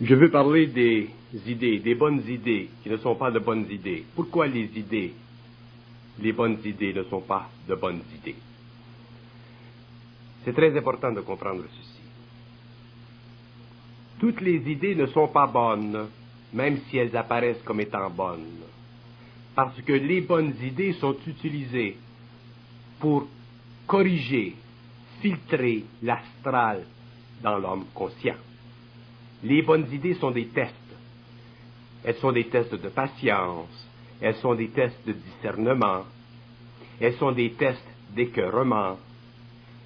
Je veux parler des idées, des bonnes idées qui ne sont pas de bonnes idées. Pourquoi les bonnes idées ne sont pas de bonnes idées? C'est très important de comprendre ceci. Toutes les idées ne sont pas bonnes, même si elles apparaissent comme étant bonnes, parce que les bonnes idées sont utilisées pour corriger, filtrer l'astral dans l'homme conscient. Les bonnes idées sont des tests. Elles sont des tests de patience, elles sont des tests de discernement, elles sont des tests d'écœurement,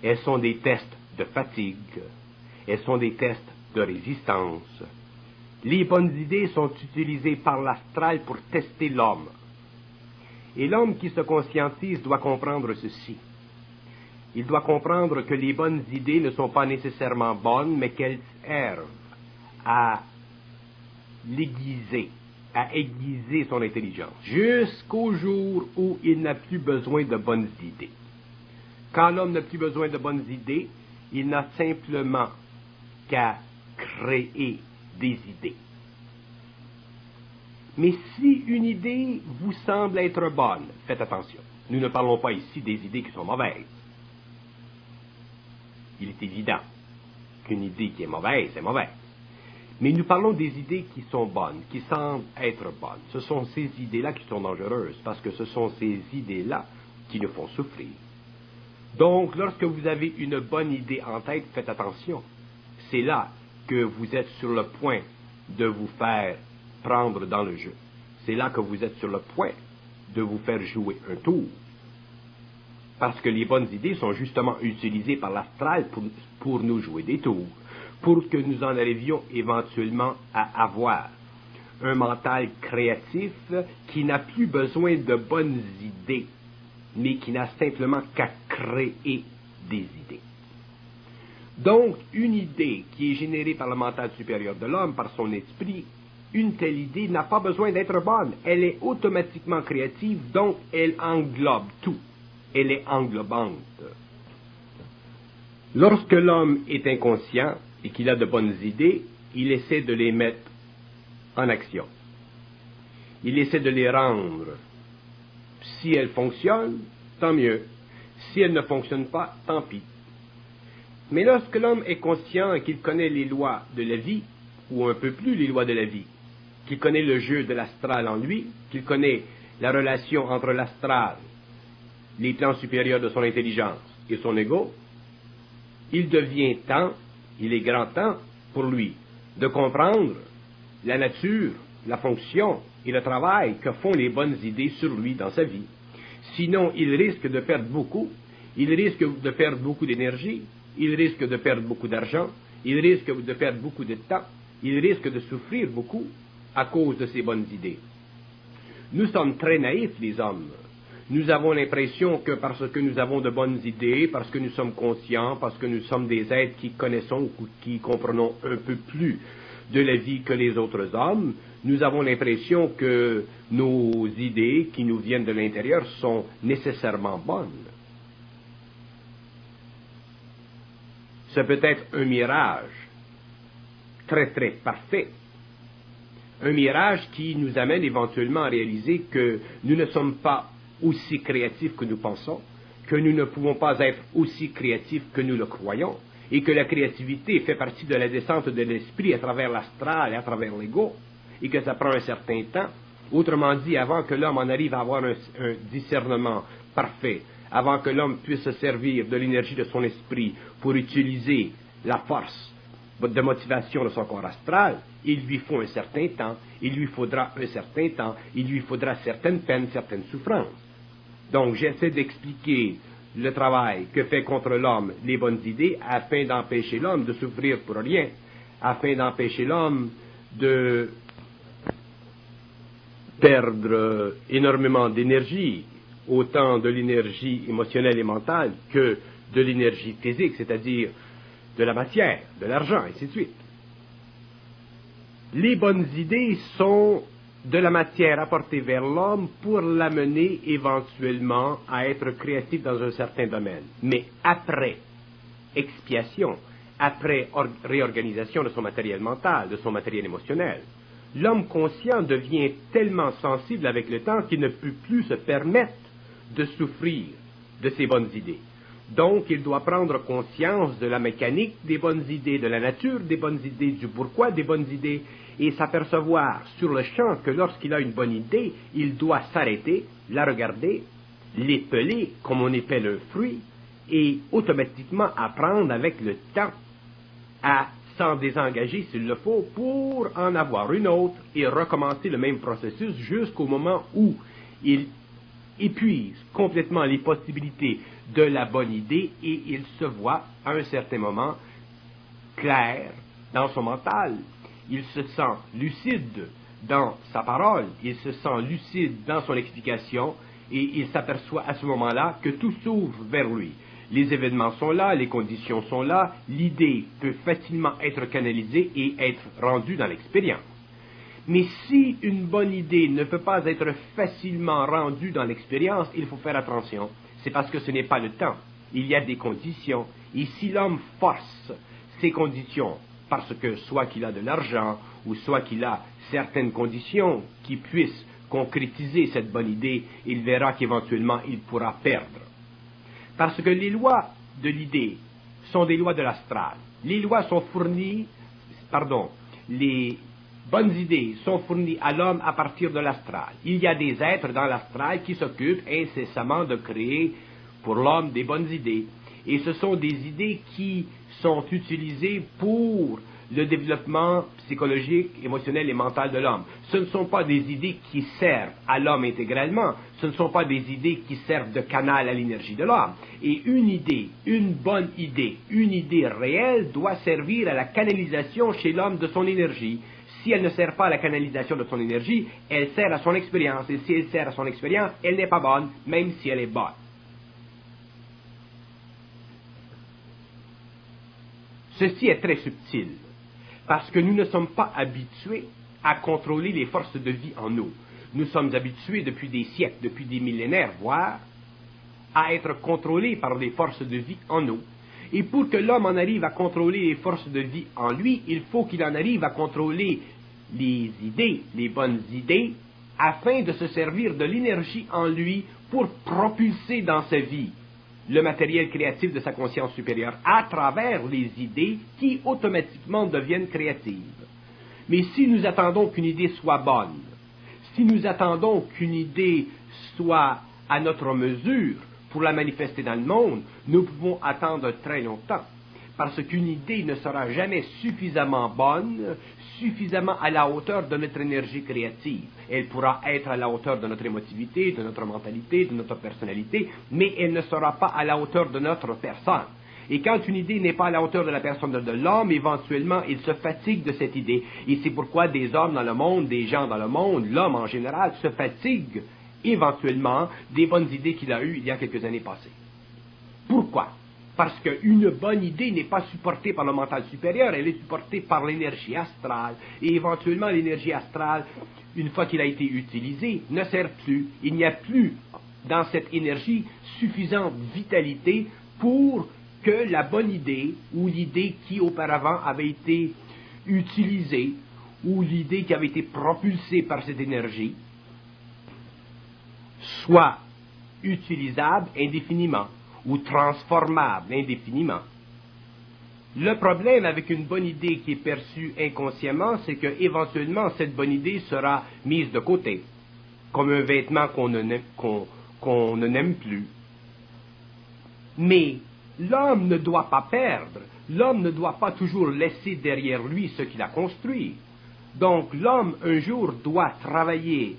elles sont des tests de fatigue, elles sont des tests de résistance. Les bonnes idées sont utilisées par l'astral pour tester l'homme. Et l'homme qui se conscientise doit comprendre ceci. Il doit comprendre que les bonnes idées ne sont pas nécessairement bonnes, mais qu'elles servent à l'aiguiser, à aiguiser son intelligence, jusqu'au jour où il n'a plus besoin de bonnes idées. Quand l'homme n'a plus besoin de bonnes idées, il n'a simplement qu'à créer des idées. Mais si une idée vous semble être bonne, faites attention. Nous ne parlons pas ici des idées qui sont mauvaises. Il est évident qu'une idée qui est mauvaise est mauvaise. Mais nous parlons des idées qui sont bonnes, qui semblent être bonnes. Ce sont ces idées-là qui sont dangereuses, parce que ce sont ces idées-là qui nous font souffrir. Donc, lorsque vous avez une bonne idée en tête, faites attention. C'est là que vous êtes sur le point de vous faire prendre dans le jeu. C'est là que vous êtes sur le point de vous faire jouer un tour. Parce que les bonnes idées sont justement utilisées par l'astral pour nous jouer des tours, pour que nous en arrivions éventuellement à avoir un mental créatif qui n'a plus besoin de bonnes idées, mais qui n'a simplement qu'à créer des idées. Donc, une idée qui est générée par le mental supérieur de l'homme, par son esprit, une telle idée n'a pas besoin d'être bonne. Elle est automatiquement créative, donc elle englobe tout. Elle est englobante. Lorsque l'homme est inconscient et qu'il a de bonnes idées, il essaie de les mettre en action. Il essaie de les rendre. Si elles fonctionnent, tant mieux. Si elles ne fonctionnent pas, tant pis. Mais lorsque l'homme est conscient et qu'il connaît les lois de la vie, ou un peu plus les lois de la vie, qu'il connaît le jeu de l'astral en lui, qu'il connaît la relation entre l'astral, les plans supérieurs de son intelligence et son ego, il devient temps, il est grand temps pour lui de comprendre la nature, la fonction et le travail que font les bonnes idées sur lui dans sa vie. Sinon, il risque de perdre beaucoup, il risque de perdre beaucoup d'énergie, il risque de perdre beaucoup d'argent, il risque de perdre beaucoup de temps, il risque de souffrir beaucoup à cause de ces bonnes idées. Nous sommes très naïfs, les hommes. Nous avons l'impression que parce que nous avons de bonnes idées, parce que nous sommes conscients, parce que nous sommes des êtres qui connaissons ou qui comprenons un peu plus de la vie que les autres hommes, nous avons l'impression que nos idées qui nous viennent de l'intérieur sont nécessairement bonnes. C'est peut-être un mirage très très parfait. Un mirage qui nous amène éventuellement à réaliser que nous ne sommes pas aussi créatifs que nous pensons, que nous ne pouvons pas être aussi créatifs que nous le croyons, et que la créativité fait partie de la descente de l'esprit à travers l'astral et à travers l'ego, et que ça prend un certain temps. Autrement dit, avant que l'homme en arrive à avoir un discernement parfait, avant que l'homme puisse se servir de l'énergie de son esprit pour utiliser la force de motivation de son corps astral, il lui faut un certain temps, il lui faudra un certain temps, il lui faudra certaines peines, certaines souffrances. Donc j'essaie d'expliquer le travail que fait contre l'homme les bonnes idées afin d'empêcher l'homme de souffrir pour rien, afin d'empêcher l'homme de perdre énormément d'énergie, autant de l'énergie émotionnelle et mentale que de l'énergie physique, c'est-à-dire de la matière, de l'argent, et ainsi de suite. Les bonnes idées sont de la matière apportée vers l'homme pour l'amener éventuellement à être créatif dans un certain domaine. Mais après expiation, après réorganisation de son matériel mental, de son matériel émotionnel. L'homme conscient devient tellement sensible avec le temps qu'il ne peut plus se permettre de souffrir de ses bonnes idées. Donc, il doit prendre conscience de la mécanique des bonnes idées, de la nature des bonnes idées, du pourquoi des bonnes idées, et s'apercevoir sur le champ que lorsqu'il a une bonne idée, il doit s'arrêter, la regarder, l'épeler comme on épelle un fruit, et automatiquement apprendre avec le temps à s'en désengager s'il le faut pour en avoir une autre et recommencer le même processus jusqu'au moment où il épuise complètement les possibilités de la bonne idée et il se voit à un certain moment clair dans son mental. Il se sent lucide dans sa parole, il se sent lucide dans son explication et il s'aperçoit à ce moment-là que tout s'ouvre vers lui. Les événements sont là, les conditions sont là, l'idée peut facilement être canalisée et être rendue dans l'expérience. Mais si une bonne idée ne peut pas être facilement rendue dans l'expérience, il faut faire attention. C'est parce que ce n'est pas le temps. Il y a des conditions. Et si l'homme force ces conditions, parce que soit qu'il a de l'argent, ou soit qu'il a certaines conditions qui puissent concrétiser cette bonne idée, il verra qu'éventuellement il pourra perdre. Parce que les lois de l'idée sont des lois de l'astral. Les lois sont fournies, les bonnes idées sont fournies à l'homme à partir de l'astral. Il y a des êtres dans l'astral qui s'occupent incessamment de créer pour l'homme des bonnes idées. Et ce sont des idées qui sont utilisées pour le développement psychologique, émotionnel et mental de l'homme. Ce ne sont pas des idées qui servent à l'homme intégralement, ce ne sont pas des idées qui servent de canal à l'énergie de l'homme. Et une idée, une bonne idée, une idée réelle doit servir à la canalisation chez l'homme de son énergie. Si elle ne sert pas à la canalisation de son énergie, elle sert à son expérience. Et si elle sert à son expérience, elle n'est pas bonne, même si elle est bonne. Ceci est très subtil, parce que nous ne sommes pas habitués à contrôler les forces de vie en nous. Nous sommes habitués depuis des siècles, depuis des millénaires, voire, à être contrôlés par les forces de vie en nous. Et pour que l'homme en arrive à contrôler les forces de vie en lui, il faut qu'il en arrive à contrôler les idées, les bonnes idées, afin de se servir de l'énergie en lui pour propulser dans sa vie le matériel créatif de sa conscience supérieure à travers les idées qui automatiquement deviennent créatives. Mais si nous attendons qu'une idée soit bonne, si nous attendons qu'une idée soit à notre mesure pour la manifester dans le monde, nous pouvons attendre très longtemps. Parce qu'une idée ne sera jamais suffisamment bonne, suffisamment à la hauteur de notre énergie créative. Elle pourra être à la hauteur de notre émotivité, de notre mentalité, de notre personnalité, mais elle ne sera pas à la hauteur de notre personne. Et quand une idée n'est pas à la hauteur de la personne de l'homme, éventuellement, il se fatigue de cette idée. Et c'est pourquoi des hommes dans le monde, des gens dans le monde, l'homme en général, se fatigue éventuellement des bonnes idées qu'il a eues il y a quelques années passées. Pourquoi? Parce qu'une bonne idée n'est pas supportée par le mental supérieur, elle est supportée par l'énergie astrale. Et éventuellement, l'énergie astrale, une fois qu'il a été utilisée, ne sert plus. Il n'y a plus dans cette énergie suffisante vitalité pour que la bonne idée, ou l'idée qui auparavant avait été utilisée, ou l'idée qui avait été propulsée par cette énergie, soit utilisable indéfiniment ou transformable indéfiniment. Le problème avec une bonne idée qui est perçue inconsciemment, c'est qu'éventuellement, cette bonne idée sera mise de côté, comme un vêtement qu'on ne n'aime plus. Mais l'homme ne doit pas perdre, l'homme ne doit pas toujours laisser derrière lui ce qu'il a construit. Donc l'homme, un jour, doit travailler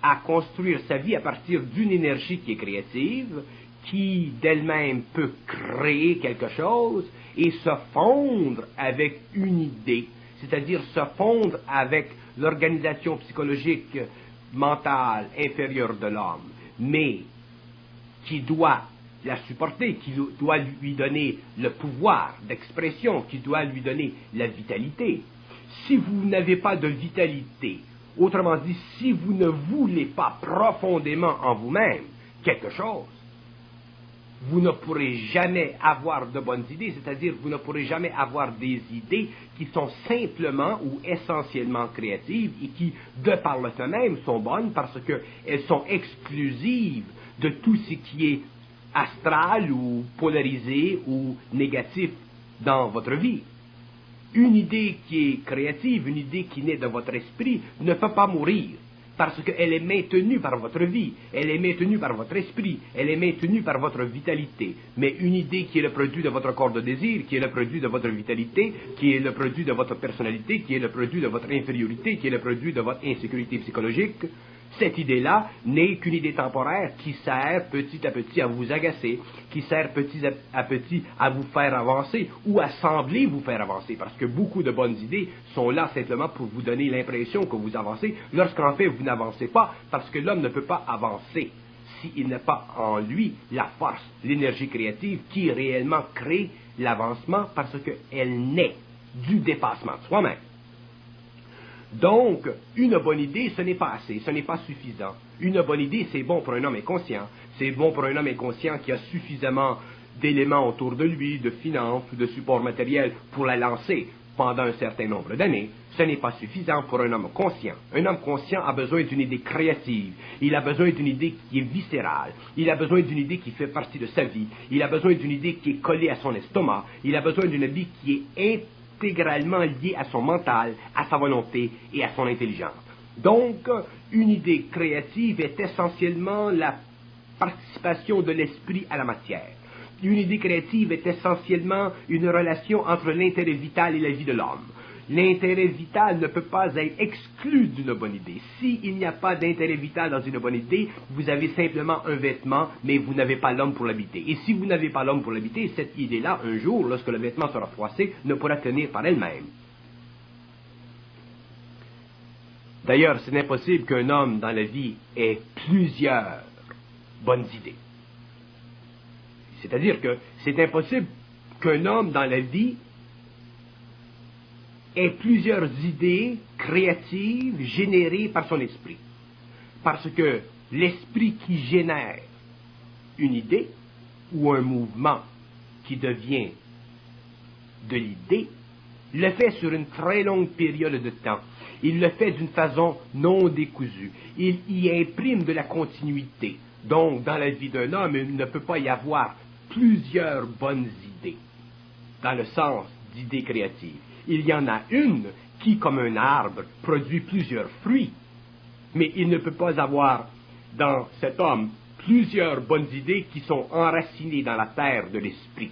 à construire sa vie à partir d'une énergie qui est créative, qui d'elle-même peut créer quelque chose et se fondre avec une idée, c'est-à-dire se fondre avec l'organisation psychologique, mentale, inférieure de l'homme, mais qui doit la supporter, qui doit lui donner le pouvoir d'expression, qui doit lui donner la vitalité. Si vous n'avez pas de vitalité, autrement dit, si vous ne voulez pas profondément en vous-même quelque chose, vous ne pourrez jamais avoir de bonnes idées, c'est-à-dire vous ne pourrez jamais avoir des idées qui sont simplement ou essentiellement créatives et qui, de par le fait même, sont bonnes parce qu'elles sont exclusives de tout ce qui est astral ou polarisé ou négatif dans votre vie. Une idée qui est créative, une idée qui naît de votre esprit, ne peut pas mourir, parce qu'elle est maintenue par votre vie, elle est maintenue par votre esprit, elle est maintenue par votre vitalité. Mais une idée qui est le produit de votre corps de désir, qui est le produit de votre vitalité, qui est le produit de votre personnalité, qui est le produit de votre infériorité, qui est le produit de votre insécurité psychologique, cette idée-là n'est qu'une idée temporaire qui sert petit à petit à vous agacer, qui sert petit à petit à vous faire avancer ou à sembler vous faire avancer, parce que beaucoup de bonnes idées sont là simplement pour vous donner l'impression que vous avancez, lorsqu'en fait vous n'avancez pas, parce que l'homme ne peut pas avancer s'il n'a pas en lui la force, l'énergie créative qui réellement crée l'avancement, parce qu'elle naît du dépassement de soi-même. Donc, une bonne idée, ce n'est pas assez, ce n'est pas suffisant. Une bonne idée, c'est bon pour un homme inconscient. C'est bon pour un homme inconscient qui a suffisamment d'éléments autour de lui, de finances ou de support matériel pour la lancer pendant un certain nombre d'années. Ce n'est pas suffisant pour un homme conscient. Un homme conscient a besoin d'une idée créative. Il a besoin d'une idée qui est viscérale. Il a besoin d'une idée qui fait partie de sa vie. Il a besoin d'une idée qui est collée à son estomac. Il a besoin d'une idée qui est intégralement lié à son mental, à sa volonté et à son intelligence. Donc, une idée créative est essentiellement la participation de l'esprit à la matière. Une idée créative est essentiellement une relation entre l'intérêt vital et la vie de l'homme. L'intérêt vital ne peut pas être exclu d'une bonne idée. S'il n'y a pas d'intérêt vital dans une bonne idée, vous avez simplement un vêtement, mais vous n'avez pas l'homme pour l'habiter. Et si vous n'avez pas l'homme pour l'habiter, cette idée-là, un jour, lorsque le vêtement sera froissé, ne pourra tenir par elle-même. D'ailleurs, c'est impossible qu'un homme dans la vie ait plusieurs bonnes idées. C'est-à-dire que c'est impossible qu'un homme dans la vie ait plusieurs idées créatives générées par son esprit. Parce que l'esprit qui génère une idée ou un mouvement qui devient de l'idée, le fait sur une très longue période de temps. Il le fait d'une façon non décousue. Il y imprime de la continuité. Donc, dans la vie d'un homme, il ne peut pas y avoir plusieurs bonnes idées, dans le sens d'idées créatives. Il y en a une qui, comme un arbre, produit plusieurs fruits, mais il ne peut pas avoir dans cet homme plusieurs bonnes idées qui sont enracinées dans la terre de l'esprit.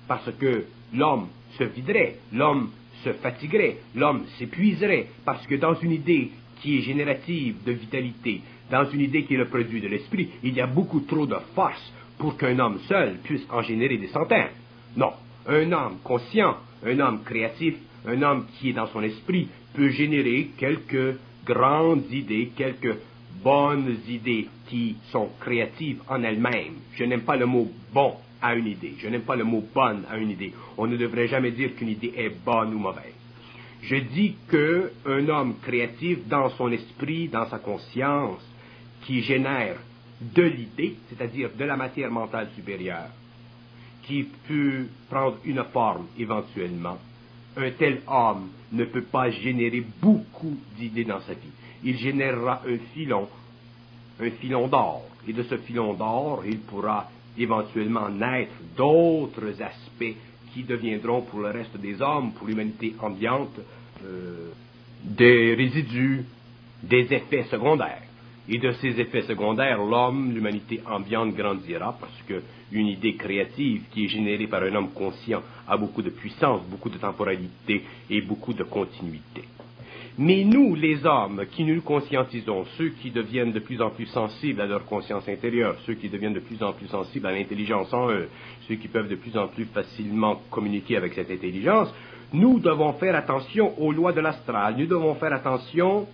Parce que l'homme se viderait, l'homme se fatiguerait, l'homme s'épuiserait, parce que dans une idée qui est générative de vitalité, dans une idée qui est le produit de l'esprit, il y a beaucoup trop de force pour qu'un homme seul puisse en générer des centaines. Non, un homme conscient, un homme créatif, un homme qui est dans son esprit peut générer quelques grandes idées, quelques bonnes idées qui sont créatives en elles-mêmes. Je n'aime pas le mot « bon » à une idée. Je n'aime pas le mot « bonne » à une idée. On ne devrait jamais dire qu'une idée est bonne ou mauvaise. Je dis qu'un homme créatif dans son esprit, dans sa conscience, qui génère de l'idée, c'est-à-dire de la matière mentale supérieure, qui peut prendre une forme éventuellement, un tel homme ne peut pas générer beaucoup d'idées dans sa vie. Il générera un filon d'or, et de ce filon d'or, il pourra éventuellement naître d'autres aspects qui deviendront pour le reste des hommes, pour l'humanité ambiante, des résidus, des effets secondaires. Et de ces effets secondaires, l'homme, l'humanité ambiante grandira parce qu'une idée créative qui est générée par un homme conscient a beaucoup de puissance, beaucoup de temporalité et beaucoup de continuité. Mais nous, les hommes, qui nous conscientisons, ceux qui deviennent de plus en plus sensibles à leur conscience intérieure, ceux qui deviennent de plus en plus sensibles à l'intelligence en eux, ceux qui peuvent de plus en plus facilement communiquer avec cette intelligence, nous devons faire attention aux lois de l'astral, nous devons faire attention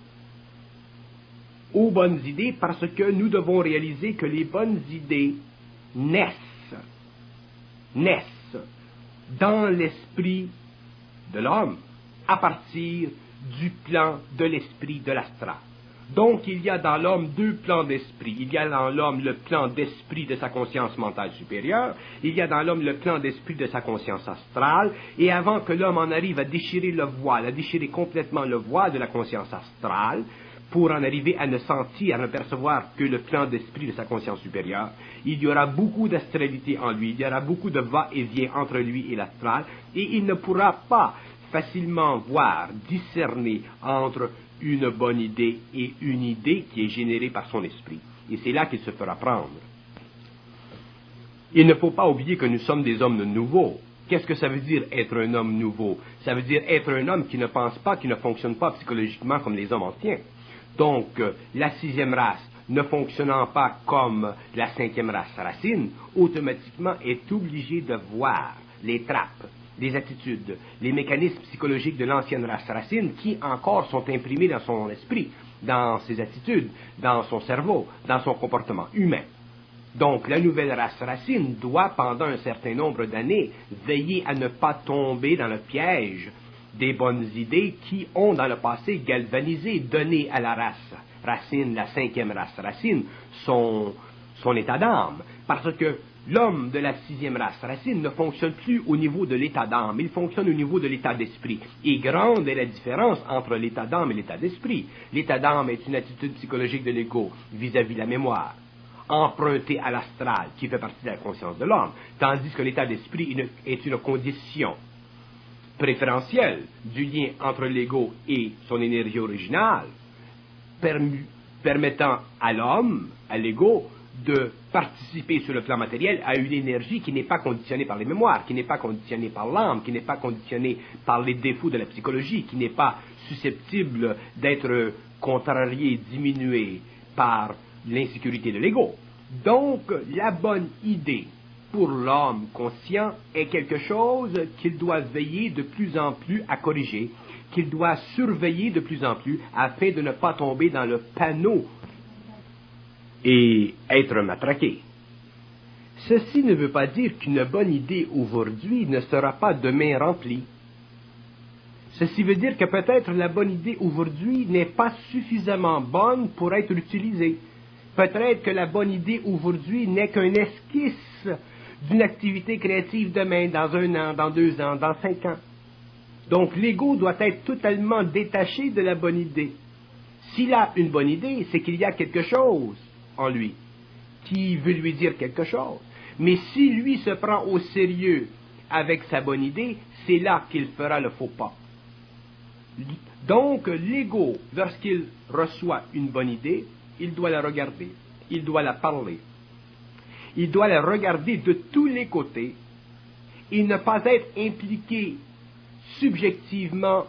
aux bonnes idées parce que nous devons réaliser que les bonnes idées naissent dans l'esprit de l'homme à partir du plan de l'esprit de l'astral. Donc, il y a dans l'homme deux plans d'esprit. Il y a dans l'homme le plan d'esprit de sa conscience mentale supérieure, il y a dans l'homme le plan d'esprit de sa conscience astrale, et avant que l'homme en arrive à déchirer le voile, à déchirer complètement le voile de la conscience astrale, pour en arriver à ne sentir, à ne percevoir que le plan d'esprit de sa conscience supérieure, il y aura beaucoup d'astralité en lui, il y aura beaucoup de va-et-vient entre lui et l'astral, et il ne pourra pas facilement voir, discerner entre une bonne idée et une idée qui est générée par son esprit. Et c'est là qu'il se fera prendre. Il ne faut pas oublier que nous sommes des hommes nouveaux. Qu'est-ce que ça veut dire être un homme nouveau? Ça veut dire être un homme qui ne pense pas, qui ne fonctionne pas psychologiquement comme les hommes anciens. Donc, la sixième race, ne fonctionnant pas comme la cinquième race racine, automatiquement est obligée de voir les trappes, les attitudes, les mécanismes psychologiques de l'ancienne race racine qui encore sont imprimés dans son esprit, dans ses attitudes, dans son cerveau, dans son comportement humain. Donc, la nouvelle race racine doit, pendant un certain nombre d'années, veiller à ne pas tomber dans le piège des bonnes idées qui ont, dans le passé, galvanisé, donné à la race racine, la cinquième race racine, son état d'âme. Parce que l'homme de la sixième race racine ne fonctionne plus au niveau de l'état d'âme, il fonctionne au niveau de l'état d'esprit. Et grande est la différence entre l'état d'âme et l'état d'esprit. L'état d'âme est une attitude psychologique de l'ego vis-à-vis de la mémoire, empruntée à l'astral, qui fait partie de la conscience de l'homme, tandis que l'état d'esprit est une condition préférentielle du lien entre l'ego et son énergie originale, permettant à l'homme, à l'ego, de participer sur le plan matériel à une énergie qui n'est pas conditionnée par les mémoires, qui n'est pas conditionnée par l'âme, qui n'est pas conditionnée par les défauts de la psychologie, qui n'est pas susceptible d'être contrariée, diminuée par l'insécurité de l'ego. Donc, la bonne idée pour l'homme conscient est quelque chose qu'il doit veiller de plus en plus à corriger, qu'il doit surveiller de plus en plus afin de ne pas tomber dans le panneau et être matraqué. Ceci ne veut pas dire qu'une bonne idée aujourd'hui ne sera pas demain remplie. Ceci veut dire que peut-être la bonne idée aujourd'hui n'est pas suffisamment bonne pour être utilisée. Peut-être que la bonne idée aujourd'hui n'est qu'un esquisse d'une activité créative demain, dans 1 an, dans 2 ans, dans 5 ans. Donc l'ego doit être totalement détaché de la bonne idée. S'il a une bonne idée, c'est qu'il y a quelque chose en lui qui veut lui dire quelque chose. Mais si lui se prend au sérieux avec sa bonne idée, c'est là qu'il fera le faux pas. Donc l'ego, lorsqu'il reçoit une bonne idée, il doit la regarder, il doit la parler. Il doit la regarder de tous les côtés et ne pas être impliqué subjectivement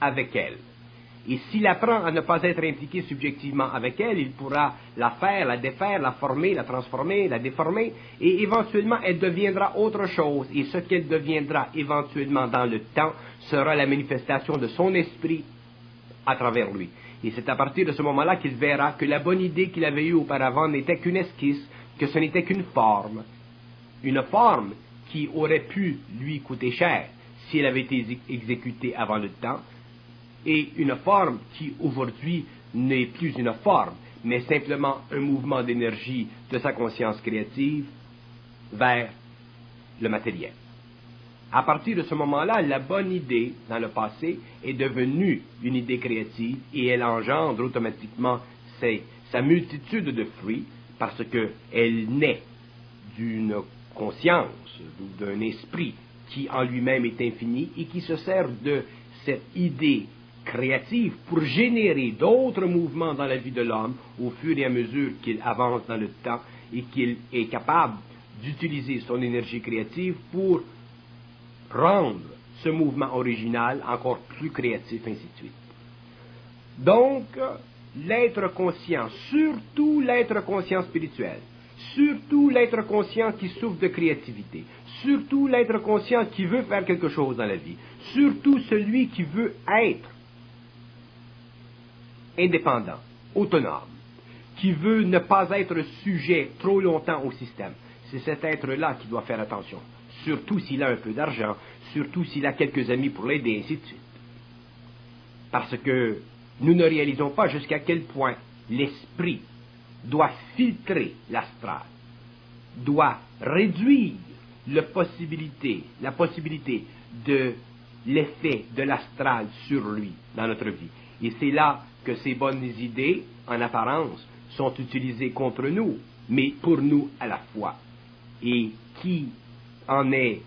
avec elle. Et s'il apprend à ne pas être impliqué subjectivement avec elle, il pourra la faire, la défaire, la former, la transformer, la déformer, et éventuellement elle deviendra autre chose. Et ce qu'elle deviendra éventuellement dans le temps sera la manifestation de son esprit à travers lui. Et c'est à partir de ce moment-là qu'il verra que la bonne idée qu'il avait eue auparavant n'était qu'une esquisse, que ce n'était qu'une forme qui aurait pu lui coûter cher si elle avait été exécutée avant le temps, et une forme qui aujourd'hui n'est plus une forme, mais simplement un mouvement d'énergie de sa conscience créative vers le matériel. À partir de ce moment-là, la bonne idée, dans le passé, est devenue une idée créative et elle engendre automatiquement sa multitude de fruits parce qu'elle naît d'une conscience ou d'un esprit qui en lui-même est infini et qui se sert de cette idée créative pour générer d'autres mouvements dans la vie de l'homme au fur et à mesure qu'il avance dans le temps et qu'il est capable d'utiliser son énergie créative pour rendre ce mouvement original encore plus créatif, ainsi de suite. Donc, l'être conscient, surtout l'être conscient spirituel, surtout l'être conscient qui souffre de créativité, surtout l'être conscient qui veut faire quelque chose dans la vie, surtout celui qui veut être indépendant, autonome, qui veut ne pas être sujet trop longtemps au système. C'est cet être-là qui doit faire attention, surtout s'il a un peu d'argent, surtout s'il a quelques amis pour l'aider, ainsi de suite. Parce que nous ne réalisons pas jusqu'à quel point l'esprit doit filtrer l'astral, doit réduire la possibilité de l'effet de l'astral sur lui dans notre vie. Et c'est là que ces bonnes idées, en apparence, sont utilisées contre nous, mais pour nous à la fois. Et qui en est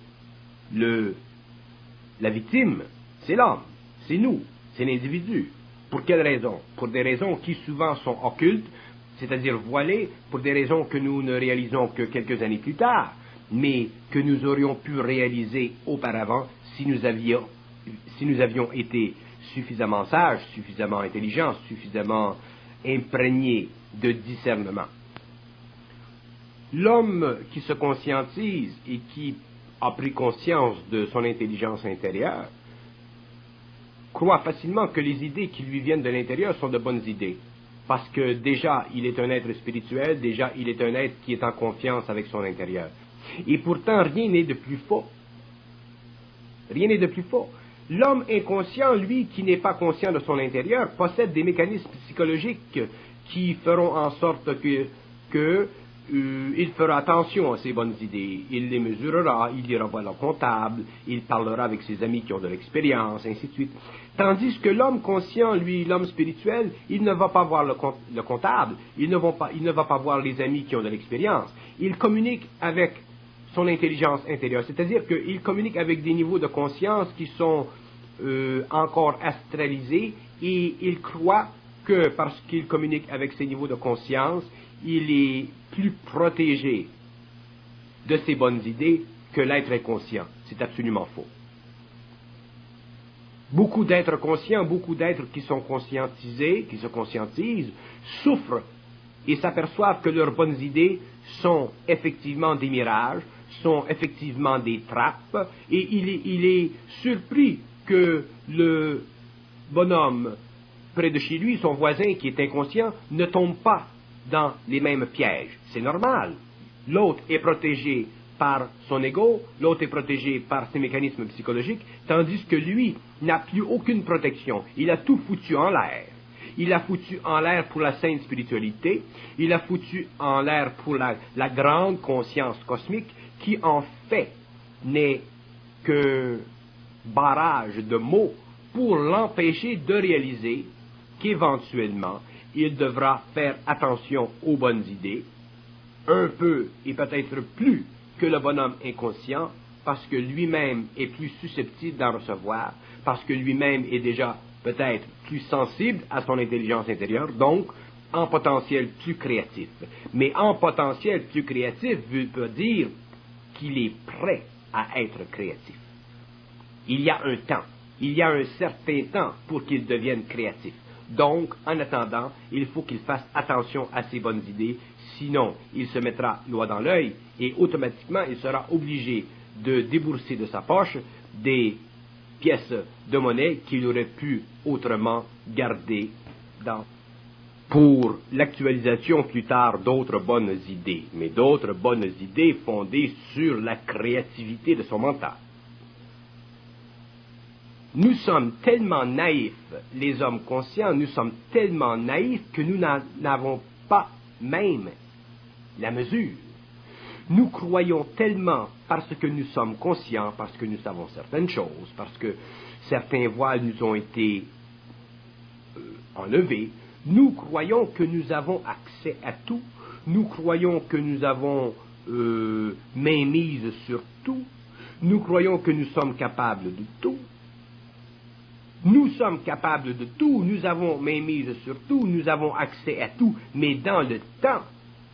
la victime? C'est l'homme, c'est nous, c'est l'individu. Pour quelles raisons? Pour des raisons qui souvent sont occultes, c'est-à-dire voilées, pour des raisons que nous ne réalisons que quelques années plus tard, mais que nous aurions pu réaliser auparavant si nous avions été suffisamment sages, suffisamment intelligents, suffisamment imprégnés de discernement. L'homme qui se conscientise et qui a pris conscience de son intelligence intérieure croit facilement que les idées qui lui viennent de l'intérieur sont de bonnes idées. Parce que déjà, il est un être spirituel, déjà, il est un être qui est en confiance avec son intérieur. Et pourtant, rien n'est de plus faux. Rien n'est de plus faux. L'homme inconscient, lui, qui n'est pas conscient de son intérieur, possède des mécanismes psychologiques qui feront en sorte il fera attention à ses bonnes idées, il les mesurera, il ira voir le comptable, il parlera avec ses amis qui ont de l'expérience, ainsi de suite. Tandis que l'homme conscient, lui, l'homme spirituel, il ne va pas voir le comptable, il ne va pas voir les amis qui ont de l'expérience. Il communique avec son intelligence intérieure, c'est-à-dire qu'il communique avec des niveaux de conscience qui sont encore astralisés, et il croit que parce qu'il communique avec ces niveaux de conscience, il est plus protégé de ses bonnes idées que l'être inconscient. C'est absolument faux. Beaucoup d'êtres conscients, beaucoup d'êtres qui sont conscientisés, qui se conscientisent, souffrent et s'aperçoivent que leurs bonnes idées sont effectivement des mirages, sont effectivement des trappes, et il est surpris que le bonhomme près de chez lui, son voisin qui est inconscient, ne tombe pas dans les mêmes pièges. C'est normal. L'autre est protégé par son ego, l'autre est protégé par ses mécanismes psychologiques, tandis que lui n'a plus aucune protection. Il a tout foutu en l'air. Il a foutu en l'air pour la sainte spiritualité, il a foutu en l'air pour la grande conscience cosmique, qui en fait n'est qu'un barrage de mots pour l'empêcher de réaliser qu'éventuellement, il devra faire attention aux bonnes idées, un peu et peut-être plus que le bonhomme inconscient, parce que lui-même est plus susceptible d'en recevoir, parce que lui-même est déjà peut-être plus sensible à son intelligence intérieure, donc en potentiel plus créatif. Mais en potentiel plus créatif veut dire qu'il est prêt à être créatif. Il y a un temps, il y a un certain temps pour qu'il devienne créatif. Donc, en attendant, il faut qu'il fasse attention à ses bonnes idées, sinon il se mettra l'oie dans l'œil et automatiquement il sera obligé de débourser de sa poche des pièces de monnaie qu'il aurait pu autrement garder pour l'actualisation plus tard d'autres bonnes idées, mais d'autres bonnes idées fondées sur la créativité de son mental. Nous sommes tellement naïfs, les hommes conscients, nous sommes tellement naïfs que nous n'avons pas même la mesure. Nous croyons tellement parce que nous sommes conscients, parce que nous savons certaines choses, parce que certains voiles nous ont été enlevés. Nous croyons que nous avons accès à tout. Nous croyons que nous avons mainmise sur tout. Nous croyons que nous sommes capables de tout. Nous sommes capables de tout, nous avons mainmise sur tout, nous avons accès à tout, mais dans le temps,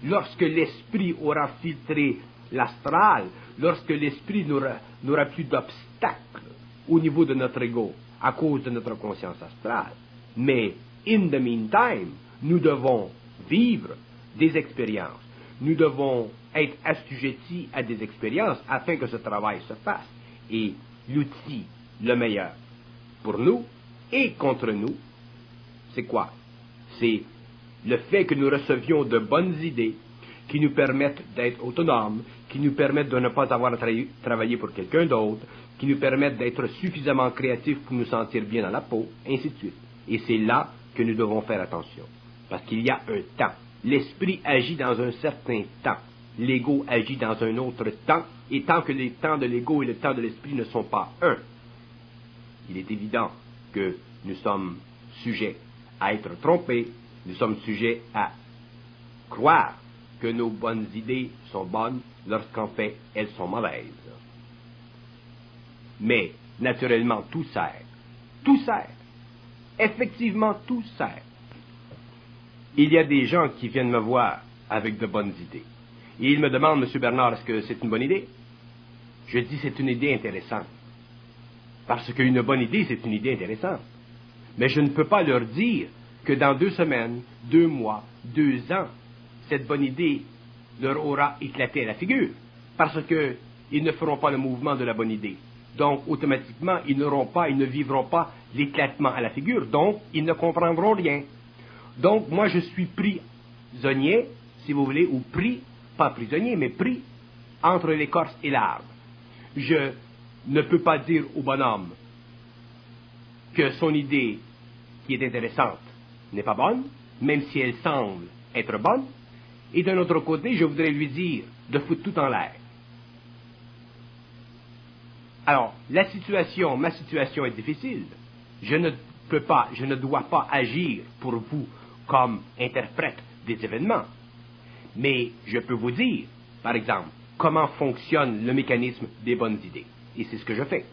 lorsque l'esprit aura filtré l'astral, lorsque l'esprit n'aura plus d'obstacles au niveau de notre ego à cause de notre conscience astrale. Mais, in the meantime, nous devons vivre des expériences. Nous devons être assujettis à des expériences afin que ce travail se fasse. Et l'outil le meilleur pour nous et contre nous, c'est quoi? C'est le fait que nous recevions de bonnes idées qui nous permettent d'être autonomes, qui nous permettent de ne pas avoir à travailler pour quelqu'un d'autre, qui nous permettent d'être suffisamment créatifs pour nous sentir bien dans la peau, ainsi de suite. Et c'est là que nous devons faire attention. Parce qu'il y a un temps. L'esprit agit dans un certain temps. L'ego agit dans un autre temps. Et tant que les temps de l'ego et le temps de l'esprit ne sont pas un, il est évident que nous sommes sujets à être trompés. Nous sommes sujets à croire que nos bonnes idées sont bonnes lorsqu'en fait elles sont mauvaises. Mais, naturellement, tout sert. Tout sert. Effectivement, tout sert. Il y a des gens qui viennent me voir avec de bonnes idées. Et ils me demandent, M. Bernard, est-ce que c'est une bonne idée? Je dis, c'est une idée intéressante. Parce qu'une bonne idée, c'est une idée intéressante. Mais je ne peux pas leur dire que dans 2 semaines, 2 mois, 2 ans, cette bonne idée leur aura éclaté à la figure. Parce qu'ils ne feront pas le mouvement de la bonne idée. Donc, automatiquement, ils ne vivront pas l'éclatement à la figure. Donc, ils ne comprendront rien. Donc, moi, je suis prisonnier, si vous voulez, ou pris, pas prisonnier, mais pris entre l'écorce et l'arbre. Je ne peux pas dire au bonhomme que son idée, qui est intéressante, n'est pas bonne, même si elle semble être bonne. Et d'un autre côté, je voudrais lui dire de foutre tout en l'air. Alors, ma situation est difficile. Je ne dois pas agir pour vous comme interprète des événements. Mais je peux vous dire, par exemple, comment fonctionne le mécanisme des bonnes idées. Et c'est ce que je fais.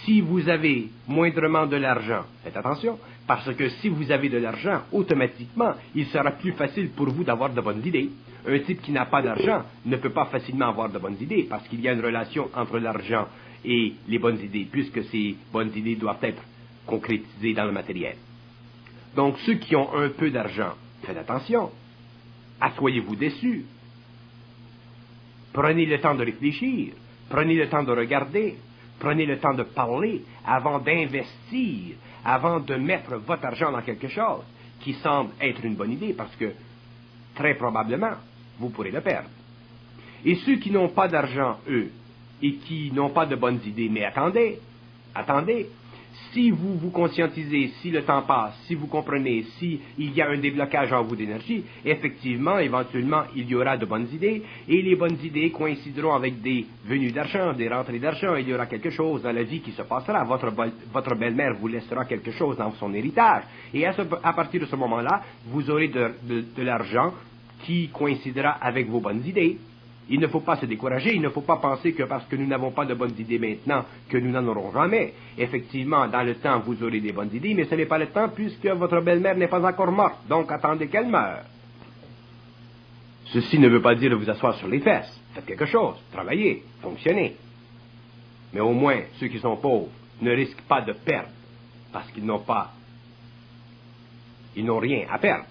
Si vous avez moindrement de l'argent, faites attention, parce que si vous avez de l'argent, automatiquement, il sera plus facile pour vous d'avoir de bonnes idées. Un type qui n'a pas d'argent ne peut pas facilement avoir de bonnes idées, parce qu'il y a une relation entre l'argent et les bonnes idées, puisque ces bonnes idées doivent être concrétisées dans le matériel. Donc, ceux qui ont un peu d'argent, faites attention. Assoyez-vous dessus. Prenez le temps de réfléchir. Prenez le temps de regarder. Prenez le temps de parler avant d'investir, avant de mettre votre argent dans quelque chose qui semble être une bonne idée, parce que, très probablement, vous pourrez le perdre. Et ceux qui n'ont pas d'argent, eux, et qui n'ont pas de bonnes idées, mais attendez, si vous vous conscientisez, si le temps passe, si vous comprenez, si il y a un déblocage en vous d'énergie, effectivement, éventuellement, il y aura de bonnes idées, et les bonnes idées coïncideront avec des venues d'argent, des rentrées d'argent, il y aura quelque chose dans la vie qui se passera, votre belle-mère vous laissera quelque chose dans son héritage, et à partir de ce moment-là, vous aurez de l'argent qui coïncidera avec vos bonnes idées. Il ne faut pas se décourager, il ne faut pas penser que parce que nous n'avons pas de bonnes idées maintenant, que nous n'en aurons jamais. Effectivement, dans le temps, vous aurez des bonnes idées, mais ce n'est pas le temps puisque votre belle-mère n'est pas encore morte, donc attendez qu'elle meure. Ceci ne veut pas dire de vous asseoir sur les fesses. Faites quelque chose, travaillez, fonctionnez. Mais au moins, ceux qui sont pauvres ne risquent pas de perdre, parce qu'ils n'ont rien à perdre.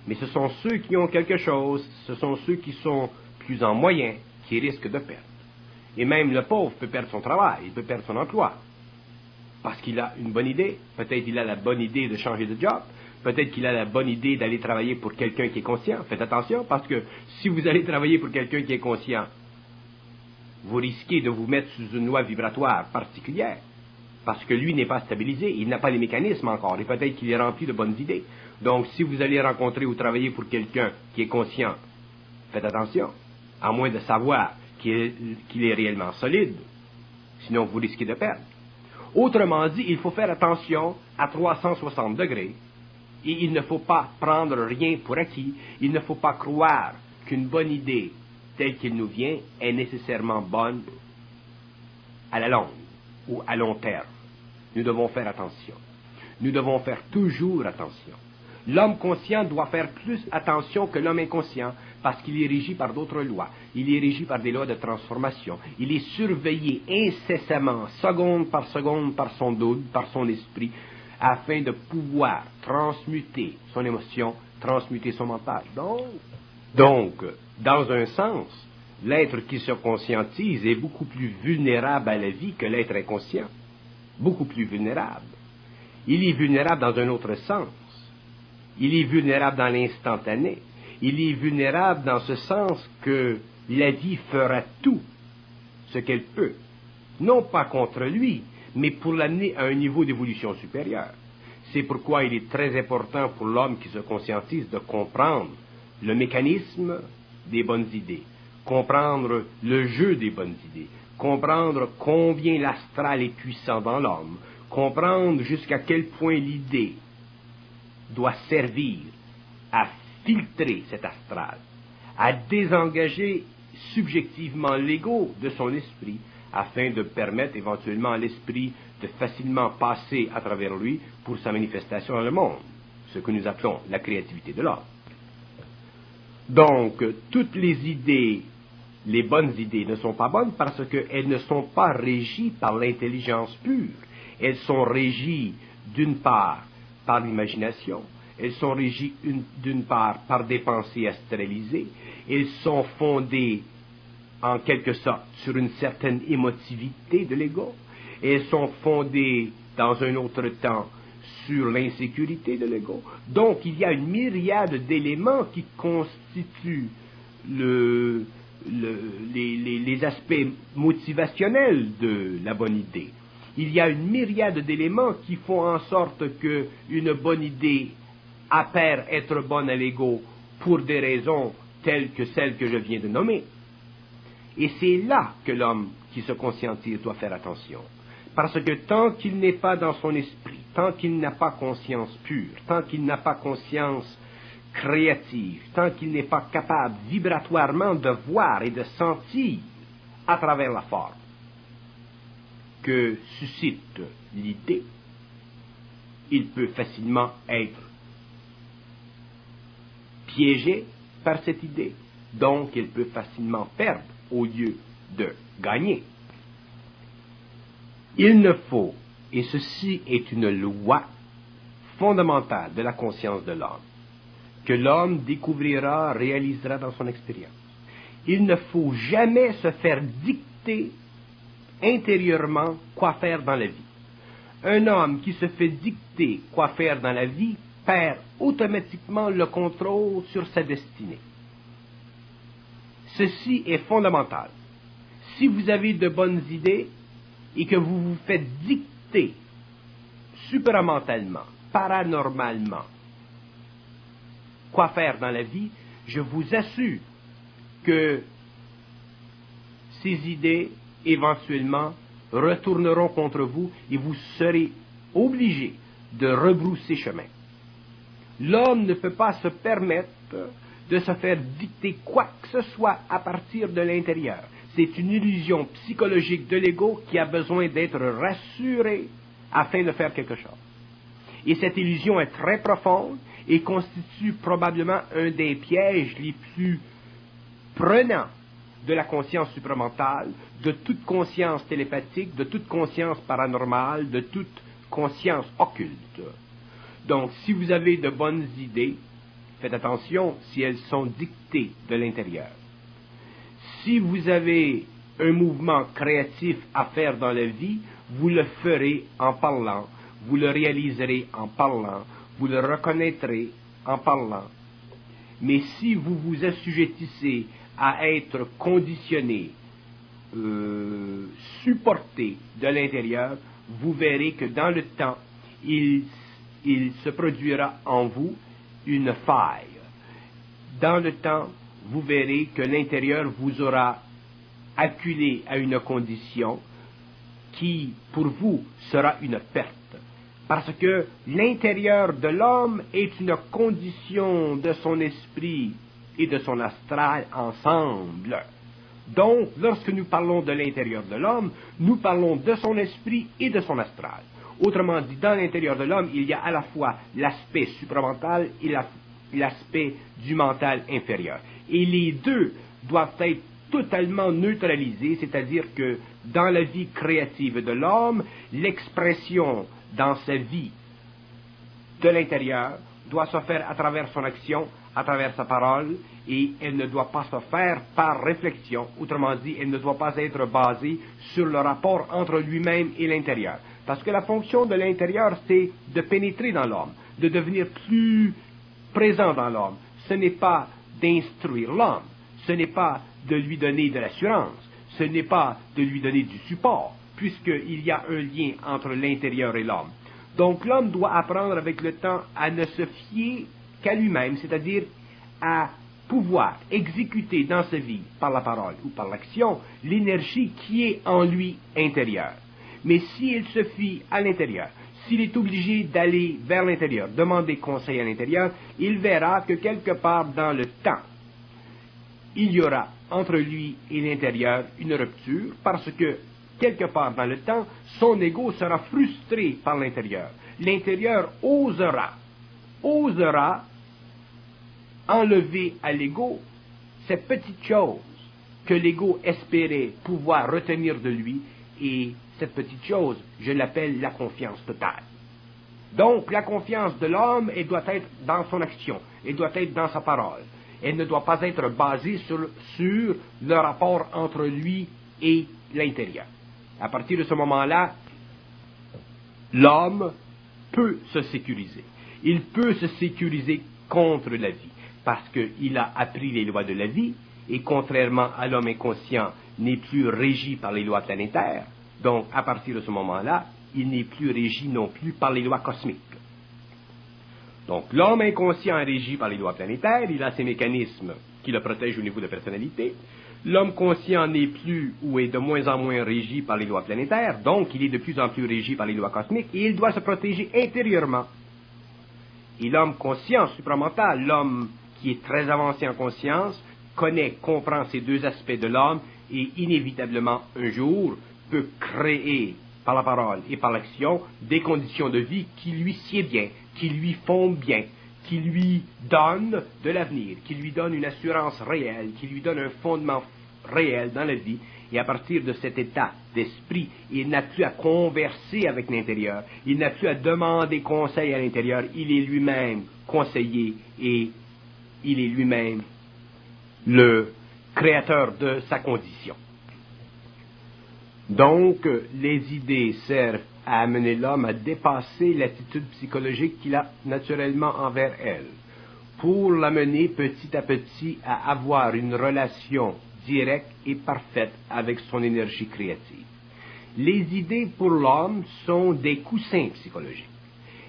Mais ce sont ceux qui ont quelque chose, ce sont ceux qui sont plus en moyen, qui risquent de perdre. Et même le pauvre peut perdre son travail, il peut perdre son emploi. Parce qu'il a une bonne idée, peut-être il a la bonne idée de changer de job, peut-être qu'il a la bonne idée d'aller travailler pour quelqu'un qui est conscient. Faites attention, parce que si vous allez travailler pour quelqu'un qui est conscient, vous risquez de vous mettre sous une loi vibratoire particulière, parce que lui n'est pas stabilisé, il n'a pas les mécanismes encore, et peut-être qu'il est rempli de bonnes idées. Donc, si vous allez rencontrer ou travailler pour quelqu'un qui est conscient, faites attention, à moins de savoir qu'il est réellement solide, sinon vous risquez de perdre. Autrement dit, il faut faire attention à 360 degrés, et il ne faut pas prendre rien pour acquis, il ne faut pas croire qu'une bonne idée telle qu'elle nous vient est nécessairement bonne à la longue ou à long terme. Nous devons faire attention. Nous devons faire toujours attention. L'homme conscient doit faire plus attention que l'homme inconscient parce qu'il est régi par d'autres lois. Il est régi par des lois de transformation. Il est surveillé incessamment, seconde par son doute, par son esprit, afin de pouvoir transmuter son émotion, transmuter son mental. Donc, dans un sens, l'être qui se conscientise est beaucoup plus vulnérable à la vie que l'être inconscient. Beaucoup plus vulnérable. Il est vulnérable dans un autre sens. Il est vulnérable dans l'instantané. Il est vulnérable dans ce sens que la vie fera tout ce qu'elle peut, non pas contre lui, mais pour l'amener à un niveau d'évolution supérieur. C'est pourquoi il est très important pour l'homme qui se conscientise de comprendre le mécanisme des bonnes idées, comprendre le jeu des bonnes idées, comprendre combien l'astral est puissant dans l'homme, comprendre jusqu'à quel point l'idée doit servir à filtrer cet astral, à désengager subjectivement l'ego de son esprit, afin de permettre éventuellement à l'esprit de facilement passer à travers lui pour sa manifestation dans le monde, ce que nous appelons la créativité de l'homme. Donc, toutes les idées, les bonnes idées ne sont pas bonnes parce qu'elles ne sont pas régies par l'intelligence pure. Elles sont régies d'une part par l'imagination, elles sont régies d'une part par des pensées astralisées, elles sont fondées en quelque sorte sur une certaine émotivité de l'ego, et elles sont fondées dans un autre temps sur l'insécurité de l'ego. Donc il y a une myriade d'éléments qui constituent les aspects motivationnels de la bonne idée. Il y a une myriade d'éléments qui font en sorte qu'une bonne idée apparaît être bonne à l'ego pour des raisons telles que celles que je viens de nommer. Et c'est là que l'homme qui se conscientise doit faire attention. Parce que tant qu'il n'est pas dans son esprit, tant qu'il n'a pas conscience pure, tant qu'il n'a pas conscience créative, tant qu'il n'est pas capable vibratoirement de voir et de sentir à travers la forme que suscite l'idée, il peut facilement être piégé par cette idée. Donc, il peut facilement perdre au lieu de gagner. Il ne faut, et ceci est une loi fondamentale de la conscience de l'homme, que l'homme découvrira, réalisera dans son expérience. Il ne faut jamais se faire dicter intérieurement quoi faire dans la vie. Un homme qui se fait dicter quoi faire dans la vie perd automatiquement le contrôle sur sa destinée. Ceci est fondamental. Si vous avez de bonnes idées et que vous vous faites dicter supramentalement, paranormalement, quoi faire dans la vie, je vous assure que ces idées, éventuellement, retourneront contre vous et vous serez obligé de rebrousser chemin. L'homme ne peut pas se permettre de se faire dicter quoi que ce soit à partir de l'intérieur. C'est une illusion psychologique de l'ego qui a besoin d'être rassurée afin de faire quelque chose. Et cette illusion est très profonde et constitue probablement un des pièges les plus prenants de la conscience supramentale, de toute conscience télépathique, de toute conscience paranormale, de toute conscience occulte. Donc, si vous avez de bonnes idées, faites attention si elles sont dictées de l'intérieur. Si vous avez un mouvement créatif à faire dans la vie, vous le ferez en parlant, vous le réaliserez en parlant, vous le reconnaîtrez en parlant. Mais si vous vous assujettissez à être conditionné, supporté de l'intérieur, vous verrez que dans le temps, il se produira en vous une faille. Dans le temps, vous verrez que l'intérieur vous aura acculé à une condition qui, pour vous, sera une perte. Parce que l'intérieur de l'homme est une condition de son esprit et de son astral ensemble. Donc, lorsque nous parlons de l'intérieur de l'homme, nous parlons de son esprit et de son astral. Autrement dit, dans l'intérieur de l'homme, il y a à la fois l'aspect supramental et l'aspect du mental inférieur. Et les deux doivent être totalement neutralisés, c'est-à-dire que dans la vie créative de l'homme, l'expression dans sa vie de l'intérieur doit se faire à travers son action, à travers sa parole, et elle ne doit pas se faire par réflexion. Autrement dit, elle ne doit pas être basée sur le rapport entre lui-même et l'intérieur. Parce que la fonction de l'intérieur, c'est de pénétrer dans l'homme, de devenir plus présent dans l'homme. Ce n'est pas d'instruire l'homme, ce n'est pas de lui donner de l'assurance, ce n'est pas de lui donner du support, puisqu'il y a un lien entre l'intérieur et l'homme. Donc l'homme doit apprendre avec le temps à ne se fier qu'à lui-même, c'est-à-dire à pouvoir exécuter dans sa vie, par la parole ou par l'action, l'énergie qui est en lui intérieure. Mais s'il se fie à l'intérieur, s'il est obligé d'aller vers l'intérieur, demander conseil à l'intérieur, il verra que quelque part dans le temps, il y aura entre lui et l'intérieur une rupture, parce que quelque part dans le temps, son ego sera frustré par l'intérieur. L'intérieur osera enlever à l'ego ces petites choses que l'ego espérait pouvoir retenir de lui, et cette petite chose, je l'appelle la confiance totale. Donc, la confiance de l'homme, elle doit être dans son action, elle doit être dans sa parole. Elle ne doit pas être basée sur le rapport entre lui et l'intérieur. À partir de ce moment-là, l'homme peut se sécuriser. Il peut se sécuriser contre la vie, parce qu'il a appris les lois de la vie, et contrairement à l'homme inconscient, n'est plus régi par les lois planétaires. Donc, à partir de ce moment-là, il n'est plus régi non plus par les lois cosmiques. Donc, l'homme inconscient est régi par les lois planétaires, il a ses mécanismes qui le protègent au niveau de la personnalité. L'homme conscient n'est plus ou est de moins en moins régi par les lois planétaires, donc il est de plus en plus régi par les lois cosmiques, et il doit se protéger intérieurement. Et l'homme conscient supramental, l'homme qui est très avancé en conscience, connaît, comprend ces deux aspects de l'homme, et inévitablement, un jour, peut créer, par la parole et par l'action, des conditions de vie qui lui sied bien, qui lui font bien, qui lui donnent de l'avenir, qui lui donnent une assurance réelle, qui lui donnent un fondement réel dans la vie. Et à partir de cet état d'esprit, il n'a plus à converser avec l'intérieur, il n'a plus à demander conseil à l'intérieur, il est lui-même conseillé et il est lui-même le créateur de sa condition. Donc, les idées servent à amener l'homme à dépasser l'attitude psychologique qu'il a naturellement envers elle, pour l'amener petit à petit à avoir une relation directe et parfaite avec son énergie créative. Les idées pour l'homme sont des coussins psychologiques.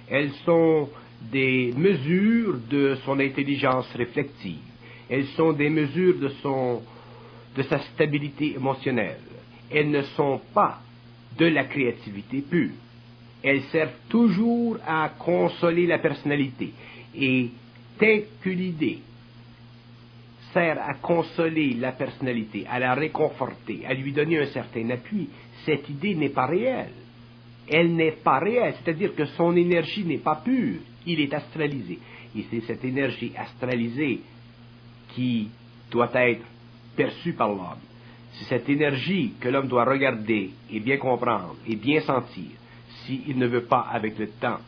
Elles sont des mesures de son intelligence réflexive. Elles sont des mesures de sa stabilité émotionnelle. Elles ne sont pas de la créativité pure. Elles servent toujours à consoler la personnalité. Et dès que l'idée sert à consoler la personnalité, à la réconforter, à lui donner un certain appui, cette idée n'est pas réelle. Elle n'est pas réelle, c'est-à-dire que son énergie n'est pas pure, il est astralisé. Et c'est cette énergie astralisée qui doit être perçue par l'homme. C'est cette énergie que l'homme doit regarder et bien comprendre et bien sentir, s'il ne veut pas, avec le temps,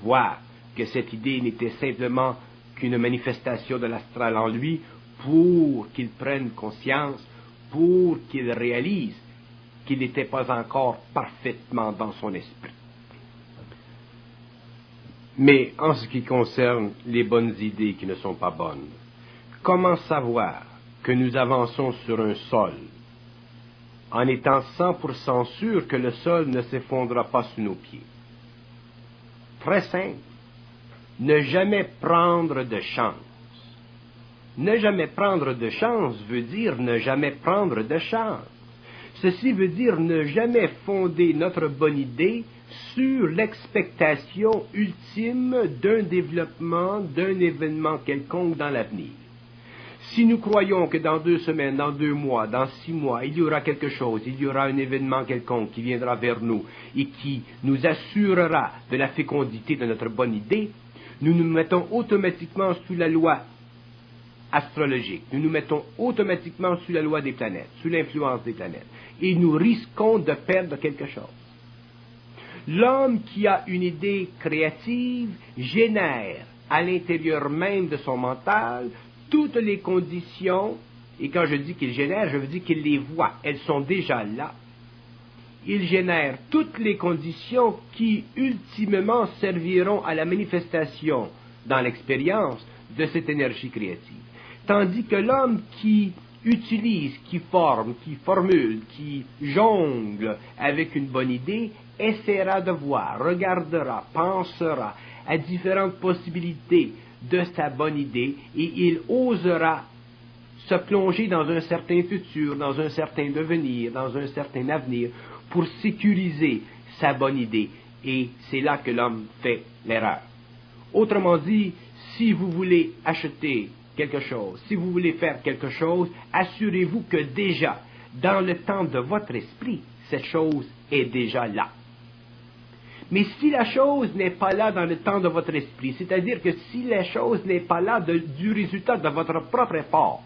voir que cette idée n'était simplement qu'une manifestation de l'astral en lui, pour qu'il prenne conscience, pour qu'il réalise qu'il n'était pas encore parfaitement dans son esprit. Mais en ce qui concerne les bonnes idées qui ne sont pas bonnes, comment savoir que nous avançons sur un sol en étant 100% sûr que le sol ne s'effondrera pas sous nos pieds? Très simple. Ne jamais prendre de chance. Ne jamais prendre de chance veut dire ne jamais prendre de chance. Ceci veut dire ne jamais fonder notre bonne idée sur l'expectation ultime d'un développement, d'un événement quelconque dans l'avenir. Si nous croyons que dans 2 semaines, dans 2 mois, dans 6 mois, il y aura quelque chose, il y aura un événement quelconque qui viendra vers nous et qui nous assurera de la fécondité de notre bonne idée, nous nous mettons automatiquement sous la loi astrologique, nous nous mettons automatiquement sous la loi des planètes, sous l'influence des planètes, et nous risquons de perdre quelque chose. L'homme qui a une idée créative génère à l'intérieur même de son mental toutes les conditions, et quand je dis qu'il génère, je veux dire qu'il les voit, elles sont déjà là. Il génère toutes les conditions qui, ultimement, serviront à la manifestation, dans l'expérience, de cette énergie créative. Tandis que l'homme qui utilise, qui forme, qui formule, qui jongle avec une bonne idée, essaiera de voir, regardera, pensera à différentes possibilités de sa bonne idée et il osera se plonger dans un certain futur, dans un certain devenir, dans un certain avenir pour sécuriser sa bonne idée. Et c'est là que l'homme fait l'erreur. Autrement dit, si vous voulez acheter quelque chose, si vous voulez faire quelque chose, assurez-vous que déjà, dans le temps de votre esprit, cette chose est déjà là. Mais si la chose n'est pas là dans le temps de votre esprit, c'est-à-dire que si la chose n'est pas là du résultat de votre propre effort,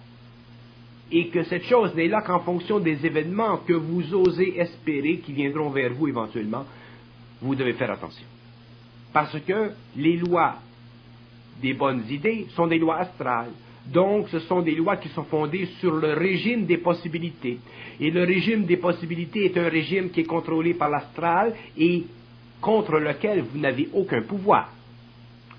et que cette chose n'est là qu'en fonction des événements que vous osez espérer qui viendront vers vous éventuellement, vous devez faire attention. Parce que les lois des bonnes idées sont des lois astrales. Donc, ce sont des lois qui sont fondées sur le régime des possibilités. Et le régime des possibilités est un régime qui est contrôlé par l'astral et contre lequel vous n'avez aucun pouvoir.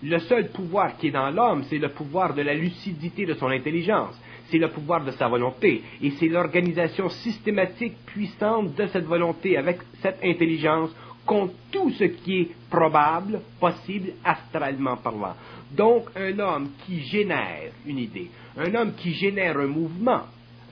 Le seul pouvoir qui est dans l'homme, c'est le pouvoir de la lucidité de son intelligence. C'est le pouvoir de sa volonté. Et c'est l'organisation systématique puissante de cette volonté avec cette intelligence contre tout ce qui est probable, possible, astralement parlant. Donc, un homme qui génère une idée, un homme qui génère un mouvement,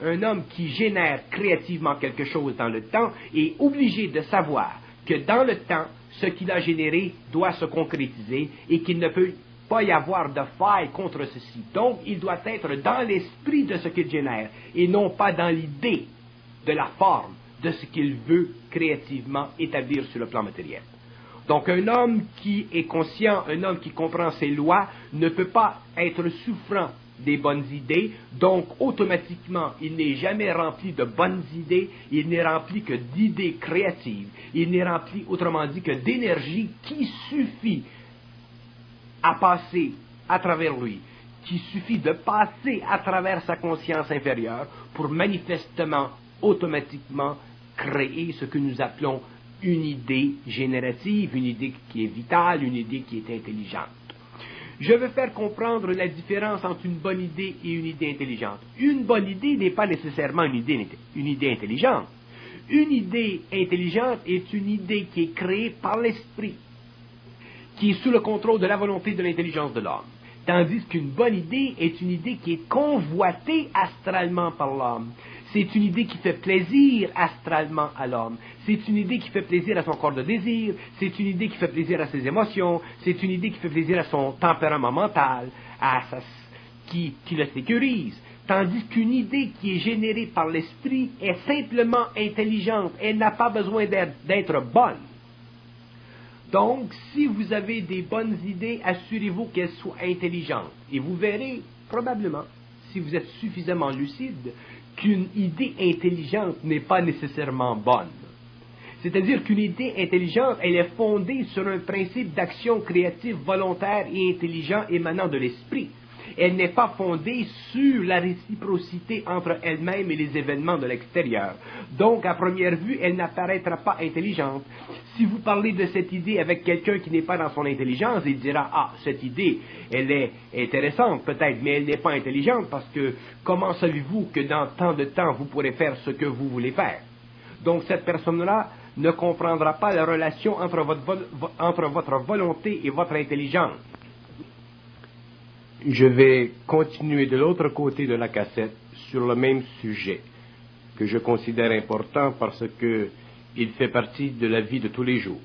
un homme qui génère créativement quelque chose dans le temps est obligé de savoir que dans le temps, ce qu'il a généré doit se concrétiser et qu'il ne peut pas y avoir de faille contre ceci. Donc, il doit être dans l'esprit de ce qu'il génère et non pas dans l'idée de la forme de ce qu'il veut créativement établir sur le plan matériel. Donc, un homme qui est conscient, un homme qui comprend ses lois, ne peut pas être souffrant des bonnes idées, donc automatiquement, il n'est jamais rempli de bonnes idées, il n'est rempli que d'idées créatives, il n'est rempli, autrement dit, que d'énergie qui suffit à passer à travers lui, qui suffit de passer à travers sa conscience inférieure pour manifestement, automatiquement, créer ce que nous appelons une idée générative, une idée qui est vitale, une idée qui est intelligente. Je veux faire comprendre la différence entre une bonne idée et une idée intelligente. Une bonne idée n'est pas nécessairement une idée intelligente. Une idée intelligente est une idée qui est créée par l'esprit, qui est sous le contrôle de la volonté de l'intelligence de l'homme. Tandis qu'une bonne idée est une idée qui est convoitée astralement par l'homme. C'est une idée qui fait plaisir astralement à l'homme. C'est une idée qui fait plaisir à son corps de désir. C'est une idée qui fait plaisir à ses émotions. C'est une idée qui fait plaisir à son tempérament mental, qui le sécurise. Tandis qu'une idée qui est générée par l'esprit est simplement intelligente. Elle n'a pas besoin d'être bonne. Donc, si vous avez des bonnes idées, assurez-vous qu'elles soient intelligentes. Et vous verrez, probablement, si vous êtes suffisamment lucide, qu'une idée intelligente n'est pas nécessairement bonne. C'est-à-dire qu'une idée intelligente, elle est fondée sur un principe d'action créative volontaire et intelligent émanant de l'esprit. Elle n'est pas fondée sur la réciprocité entre elle-même et les événements de l'extérieur. Donc, à première vue, elle n'apparaîtra pas intelligente. Si vous parlez de cette idée avec quelqu'un qui n'est pas dans son intelligence, il dira « Ah, cette idée, elle est intéressante peut-être, mais elle n'est pas intelligente parce que comment savez-vous que dans tant de temps, vous pourrez faire ce que vous voulez faire ?» Donc, cette personne-là ne comprendra pas la relation entre votre volonté et votre intelligence. Je vais continuer de l'autre côté de la cassette sur le même sujet que je considère important parce que il fait partie de la vie de tous les jours.